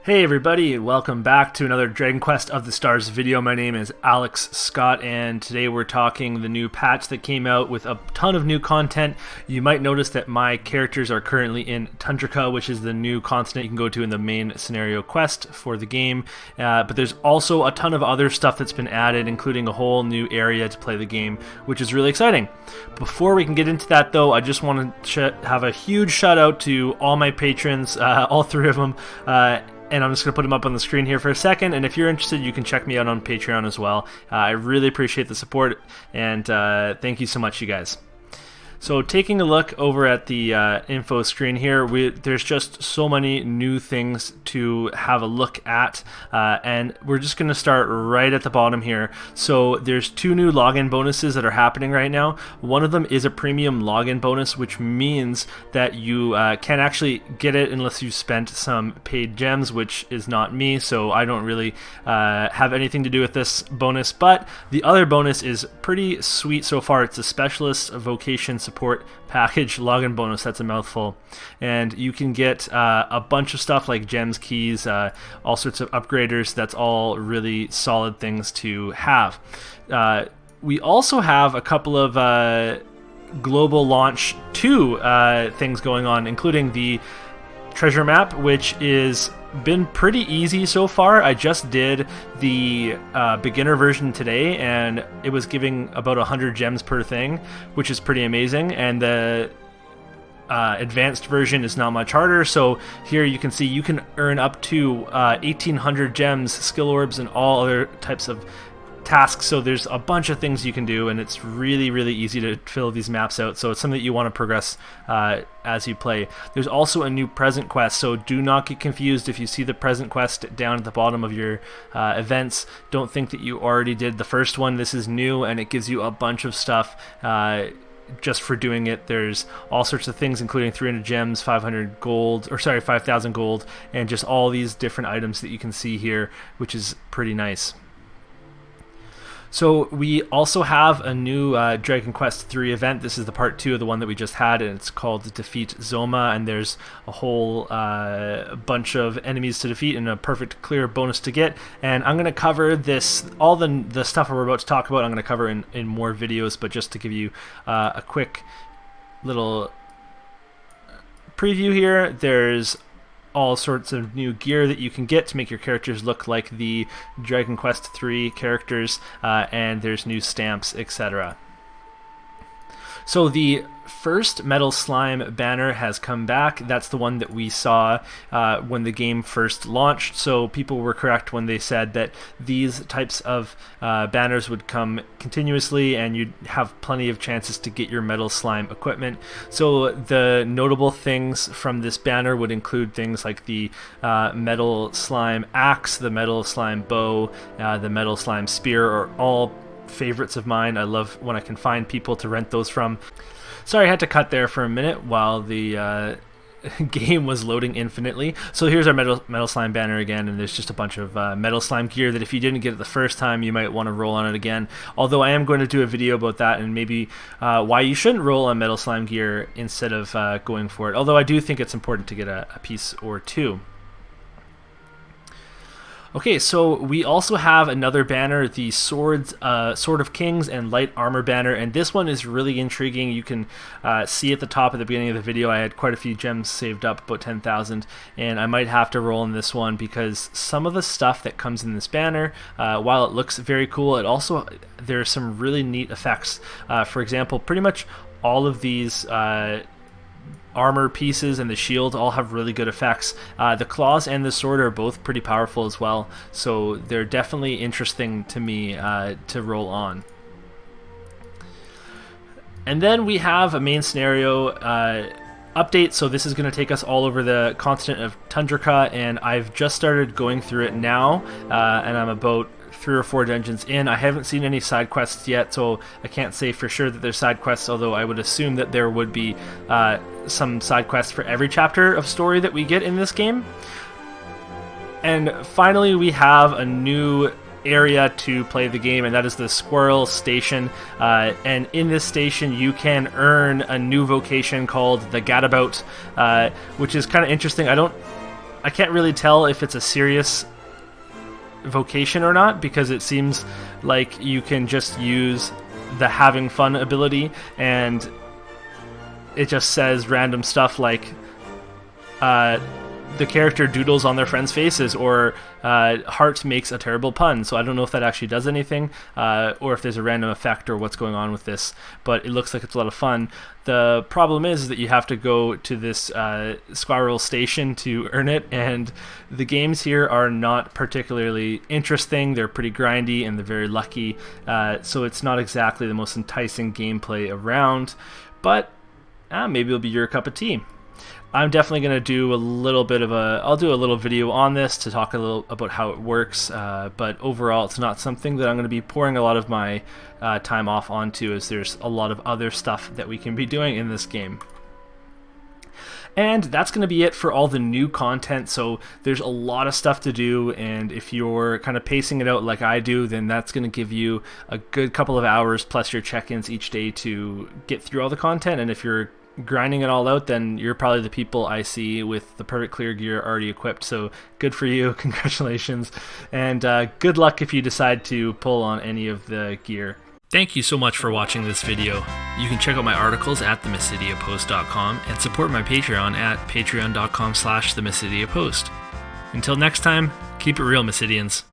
Hey everybody, welcome back to another Dragon Quest of the Stars video. My name is Alex Scott, and today we're talking the new patch that came out with a ton of new content. You might notice that my characters are currently in Tundra, which is the new continent you can go to in the main scenario quest for the game. But there's also a ton of other stuff that's been added, including a whole new area to play the game, which is really exciting. Before we can get into that though, I just want to have a huge shout out to all my patrons, all three of them. And I'm just going to put them up on the screen here for a second, and if you're interested, you can check me out on Patreon as well. I really appreciate the support, and thank you so much, you guys. So taking a look over at the info screen here, there's just so many new things to have a look at, and we're just going to start right at the bottom here. So there's two new login bonuses that are happening right now. One of them is a premium login bonus, which means that you can't actually get it unless you spent some paid gems, which is not me, so I don't really have anything to do with this bonus. But the other bonus is pretty sweet so far. It's a specialist vocation support package login bonus. That's a mouthful, and you can get a bunch of stuff like gems, keys, all sorts of upgraders. That's all really solid things to have. We also have a couple of global launch 2 things going on, including the treasure map, which is been pretty easy so far. I just did the beginner version today, and it was giving about 100 gems per thing, which is pretty amazing. And the advanced version is not much harder. So here you can see you can earn up to 1,800 gems, skill orbs, and all other types of tasks. So there's a bunch of things you can do, and it's really easy to fill these maps out. So it's something that you want to progress as you play. There's also a new present quest, so do not get confused if you see the present quest down at the bottom of your events. Don't think that you already did the first one. This is new, and it gives you a bunch of stuff just for doing it. There's all sorts of things, including 300 gems, 500 gold, or sorry, 5,000 gold, and just all these different items that you can see here, which is pretty nice. So we also have a new Dragon Quest III event. This is the part 2 of the one that we just had, and it's called Defeat Zoma, and there's a whole bunch of enemies to defeat and a perfect clear bonus to get. And I'm going to cover this, all the stuff we're about to talk about, I'm going to cover in more videos, but just to give you a quick little preview here, there's all sorts of new gear that you can get to make your characters look like the Dragon Quest III characters, and there's new stamps, etc. So the first Metal Slime banner has come back. That's the one that we saw when the game first launched. So people were correct when they said that these types of banners would come continuously, and you'd have plenty of chances to get your Metal Slime equipment. So the notable things from this banner would include things like the Metal Slime axe, the Metal Slime bow, the Metal Slime spear, are all favorites of mine. I love when I can find people to rent those from. Sorry, I had to cut there for a minute while the game was loading infinitely. So here's our Metal Slime banner again, and there's just a bunch of Metal Slime gear that if you didn't get it the first time, you might want to roll on it again. Although I am going to do a video about that, and maybe why you shouldn't roll on Metal Slime gear instead of going for it. Although I do think it's important to get a piece or two. Okay, so we also have another banner, the Sword of Kings and Light Armor banner, and this one is really intriguing. You can see at the top at the beginning of the video I had quite a few gems saved up, about 10,000, and I might have to roll in this one because some of the stuff that comes in this banner, while it looks very cool, there are some really neat effects. For example, pretty much all of these armor pieces and the shield all have really good effects. The claws and the sword are both pretty powerful as well, so they're definitely interesting to me to roll on. And then we have a main scenario update. So this is going to take us all over the continent of Tundra, and I've just started going through it now, and I'm about 3 or 4 dungeons in. I haven't seen any side quests yet, so I can't say for sure that there's side quests, although I would assume that there would be some side quests for every chapter of story that we get in this game. And finally, we have a new area to play the game, and that is the Squirrel Station. And in this station, you can earn a new vocation called the Gadabout, which is kind of interesting. I don't I can't really tell if it's a serious vocation or not, because it seems like you can just use the having fun ability and it just says random stuff like the character doodles on their friends' faces, or Heart makes a terrible pun. So I don't know if that actually does anything, or if there's a random effect or what's going on with this, but it looks like it's a lot of fun. The problem is that you have to go to this Squirrel Station to earn it, and the games here are not particularly interesting. They're pretty grindy and they're very lucky, so it's not exactly the most enticing gameplay around, but maybe it'll be your cup of tea. I'm definitely going to do a little bit of I'll do a little video on this to talk a little about how it works, but overall it's not something that I'm going to be pouring a lot of my time off onto, as there's a lot of other stuff that we can be doing in this game. And that's going to be it for all the new content. So there's a lot of stuff to do, and if you're kind of pacing it out like I do, then that's going to give you a good couple of hours plus your check-ins each day to get through all the content. And if you're grinding it all out, then you're probably the people I see with the perfect clear gear already equipped. So good for you, congratulations, and good luck if you decide to pull on any of the gear. Thank you so much for watching this video. You can check out my articles at themysidiapost.com and support my Patreon at patreon.com/themysidiapost. Until next time, keep it real, Mysidians.